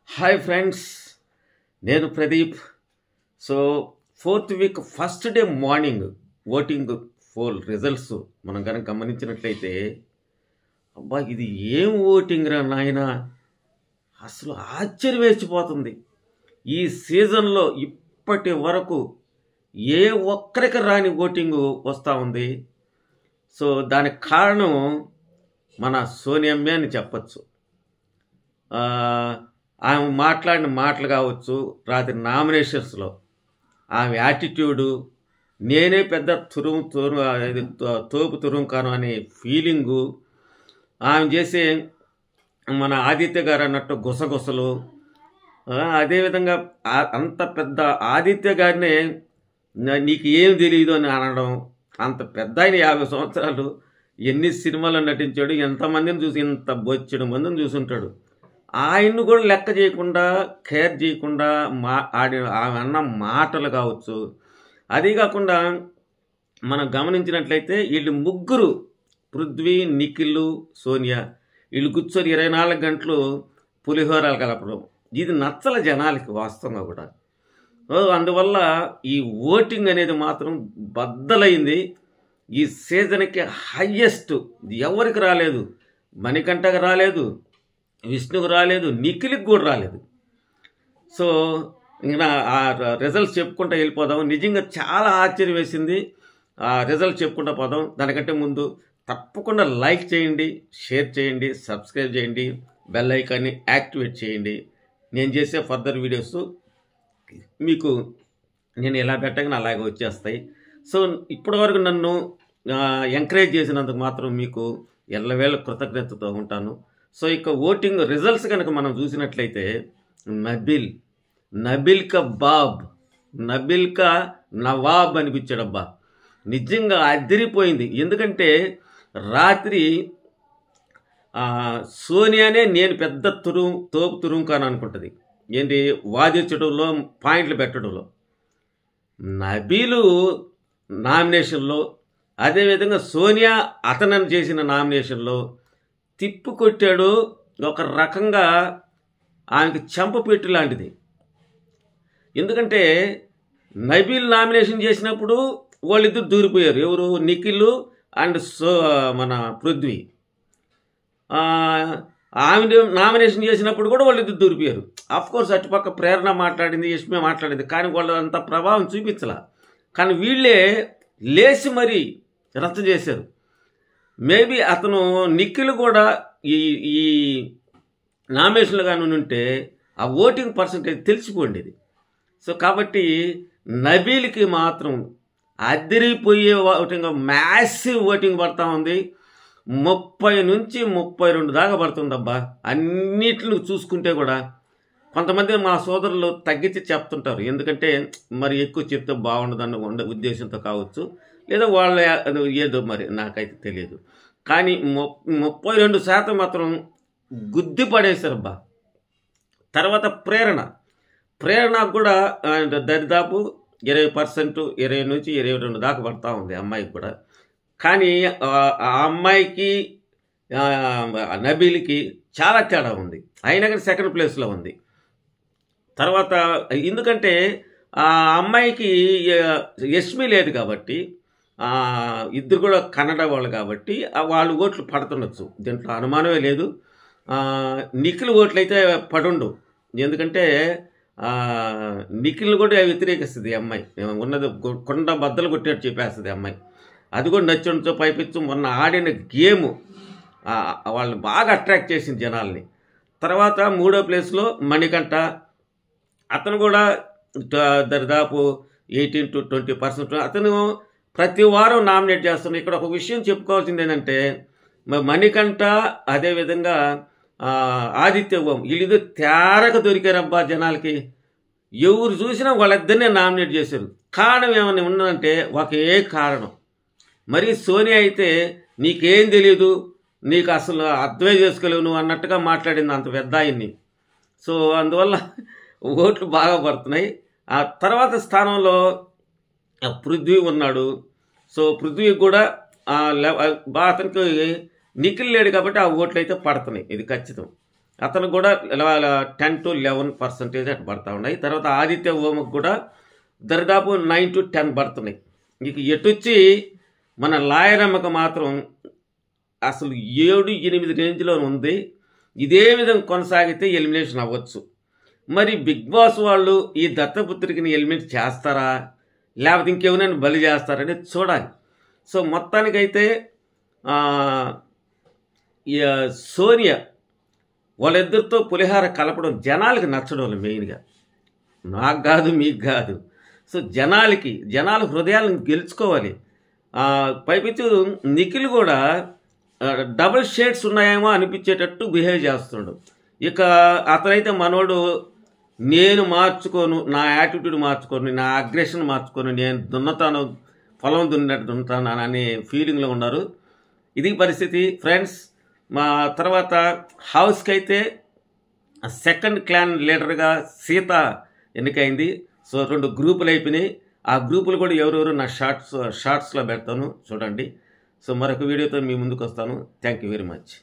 Hi friends, నేను Pradeep. So 4th week first day morning voting poll results మనం కనుక గమనించినట్లయితే, అబ్బా ఇది ఏం ఓటింగ్ రా నాయన, అసలు ఆశ్చర్యం వేసిపోతుంది. ఈ సీజన్లో ఇప్పటి వరకు ఏ ఒక్కరికి రాని ఓటింగ్ వస్తూ ఉంది. సో దానికి కారణం మన సోనియమ్మే అని చెప్పచ్చు. ఆమె మాట్లాడిన మాటలు కావచ్చు, రాత్రి నామినేషన్స్లో ఆమె యాటిట్యూడు, నేనే పెద్ద తోపు తురుంకాను అనే ఫీలింగు, ఆమె చేసే మన ఆదిత్య గారు అన్నట్టు గుసగుసలు, అదేవిధంగా అంత పెద్ద ఆదిత్య గారినే నీకు ఏం తెలియదు అని అనడం. అంత పెద్ద ఆయన 50 సంవత్సరాలు ఎన్ని సినిమాలు నటించాడు, ఎంతమందిని చూసి, ఇంత బొచ్చెడు మందిని చూసుంటాడు. ఆయన్ను కూడా లెక్క చేయకుండా, కేర్ చేయకుండా ఆమె అన్న మాటలు కావచ్చు. అదే కాకుండా మనం గమనించినట్లయితే వీళ్ళు ముగ్గురు, పృథ్వీ, నిఖిల్, సోనియా, వీళ్ళు కూర్చొని 24 గంటలు పులిహోరాలు కలపడం, ఇది నచ్చల జనాలకి వాస్తవంగా కూడా. అందువల్ల ఈ ఓటింగ్ అనేది మాత్రం బద్దలైంది. ఈ సీజన్కి హయ్యెస్ట్ ఎవరికి రాలేదు. మణికంఠకు రాలేదు, విష్ణుకు రాలేదు, నిఖిల్కి కూడా రాలేదు. సో ఇంకా ఆ రిజల్ట్స్ చెప్పుకుంటూ వెళ్ళిపోదాం. నిజంగా చాలా ఆశ్చర్యం వేసింది. ఆ రిజల్ట్స్ చెప్పుకుంటూ పోదాం. దానికంటే ముందు తప్పకుండా లైక్ చేయండి, షేర్ చేయండి, సబ్స్క్రైబ్ చేయండి, బెల్ ఐకాన్ని యాక్టివేట్ చేయండి. నేను చేసే ఫర్దర్ వీడియోస్ మీకు నేను ఎలా పెట్టగానే అలాగే వచ్చేస్తాయి. సో ఇప్పటివరకు నన్ను ఎంకరేజ్ చేసినందుకు మాత్రం మీకు ఎల్లవేళ కృతజ్ఞతతో ఉంటాను. సో ఇక ఓటింగ్ రిజల్ట్స్ కనుక మనం చూసినట్లయితే, నబిల్ కా నవాబ్ అనిపించాడబ్బా. నిజంగా అదిరిపోయింది. ఎందుకంటే రాత్రి సోనియానే నేను పెద్ద తోపు తురుంకాను అనుకుంటుంది. ఏంటి వాదించడంలో, పాయింట్లు పెట్టడంలో. నబీలు నామినేషన్లో, అదేవిధంగా సోనియా అతనని చేసిన నామినేషన్లో తిప్పు కొట్టాడు. ఒక రకంగా ఆమెకి చెంపపెట్టు లాంటిది. ఎందుకంటే నబీల్ నామినేషన్ చేసినప్పుడు వాళ్ళిద్దరు దూరిపోయారు. ఎవరు? నిఖిల్ అండ్ మన పృథ్వీ. ఆమె నామినేషన్ చేసినప్పుడు కూడా వాళ్ళిద్దరు దూరిపోయారు. అఫ్కోర్స్ అటుపక్క ప్రేరణ మాట్లాడింది, యష్మి మాట్లాడింది, కానీ వాళ్ళు అంత ప్రభావం చూపించలా. కానీ వీళ్ళే లేచి మరీ రద్దు చేశారు. మేబీ అతను నిఖిల్ కూడా ఈ నామినేషన్లు కానీ ఉంటే ఆ ఓటింగ్ పర్సంటేజ్ తెలిసిపోండేది. సో కాబట్టి నబీల్కి మాత్రం అదిరిపోయే ఓటింగ్, మ్యాసివ్ ఓటింగ్ పడతా ఉంది. 30 నుంచి 32 దాకా పడుతుందబ్బా. అన్నిట్లు చూసుకుంటే కూడా కొంతమంది మా సోదరులు తగ్గించి చెప్తుంటారు. ఎందుకంటే మరి ఎక్కువ చెప్తే బాగుండదన్న ఉద్దేశంతో కావచ్చు, లేదా వాళ్ళ ఏదో మరి నాకైతే తెలియదు. కానీ 32% మాత్రం గుద్ది పడేశారబ్బా. తర్వాత ప్రేరణకు కూడా దరిదాపు 20%, 20 నుంచి 22 దాకా పడతా ఉంది అమ్మాయికి కూడా. కానీ ఆ అమ్మాయికి నబీల్కి చాలా తేడా ఉంది. అయినా కానీ సెకండ్ ప్లేస్లో ఉంది. తర్వాత ఎందుకంటే ఆ అమ్మాయికి యష్మి లేదు కాబట్టి, ఇద్దరు కూడా కన్నడ వాళ్ళు కాబట్టి వాళ్ళు ఓట్లు పడుతుండొచ్చు, దీంట్లో అనుమానమే లేదు. నిఖిల్ ఓట్లు అయితే పడుండు. ఎందుకంటే నిఖిల్ కూడా వ్యతిరేకిస్తుంది అమ్మాయి. ఉన్నది కొండ బద్దలు కొట్టేట్టు చెప్పేస్తుంది అమ్మాయి. అది కూడా నచ్చడంతో పైపించు మొన్న ఆడిన గేము వాళ్ళు బాగా అట్రాక్ట్ చేసింది జనాల్ని. తర్వాత 3వ ప్లేస్లో మణికంఠ. అతను కూడా దరిదాపు 18 to 20%. అతను ప్రతి వారం నామినేట్ చేస్తున్నాడు. ఇక్కడ ఒక విషయం చెప్పుకోవాల్సింది ఏంటంటే, మణికంఠ అదేవిధంగా ఆదిత్య ఓం వీళ్ళు తేరక దొరికారబ్బా జనాలకి. ఎవరు చూసినా వాళ్ళిద్దరినే నామినేట్ చేశారు. కారణం ఏమైనా ఉన్నదంటే ఒకే కారణం. మరి సోనియా అయితే నీకేం తెలియదు, నీకు అసలు అర్థమే చేసుకోలేవు నువ్వు అన్నట్టుగా మాట్లాడింది అంత పెద్ద ఆయన్ని. సో అందువల్ల ఓట్లు బాగా పడుతున్నాయి. ఆ తర్వాత స్థానంలో పృథ్వీ ఉన్నాడు. సో పృథ్వీ కూడా అతనికి నిఖిల్ లేడు కాబట్టి ఆ ఓట్లు అయితే పడుతున్నాయి, ఇది ఖచ్చితం. అతను కూడా 10 to 11% అటు పడతా ఉన్నాయి. తర్వాత ఆదిత్య ఓంకి కూడా దరిదాపు 9 to 10 పడుతున్నాయి. ఇక ఎటొచ్చి మన లాయరమ్మకు మాత్రం అసలు 7-8 రేంజ్లో ఉంది. ఇదే విధంగా కొనసాగితే ఎలిమినేషన్ అవ్వచ్చు. మరి బిగ్ బాస్ వాళ్ళు ఈ దత్తపుత్రికని ఎలిమినేట్ చేస్తారా, లేకపోతే ఇంకెవరైనా బలి చేస్తారని చూడాలి. సో మొత్తానికైతే సోనియా వాళ్ళిద్దరితో పులిహార కలపడం జనాలకి నచ్చడం మెయిన్గా, నాకు కాదు మీకు కాదు. సో జనాల హృదయాలను గెలుచుకోవాలి. పైపించు నిఖిల్ కూడా డబుల్ షేడ్స్ ఉన్నాయేమో అనిపించేటట్టు బిహేవ్ చేస్తుండు. ఇక అతనైతే మనోడు నేను మార్చుకోను, నా యాటిట్యూడ్ మార్చుకోను, నా అగ్రెషన్ మార్చుకోను, నేను దున్నతాను, పొలం దున్నట్టు దున్నుతాను అనే ఫీలింగ్లో ఉన్నారు. ఇది పరిస్థితి ఫ్రెండ్స్. మా తర్వాత హౌస్కి అయితే సెకండ్ క్లాన్ లీడర్గా సీత ఎన్నికైంది. సో 2 గ్రూపులు అయిపోయినాయి. ఆ గ్రూపులు కూడా ఎవరెవరు నా షార్ట్స్లో పెడతాను చూడండి. సో మరొక వీడియోతో మీ ముందుకు వస్తాను. Thank you very much.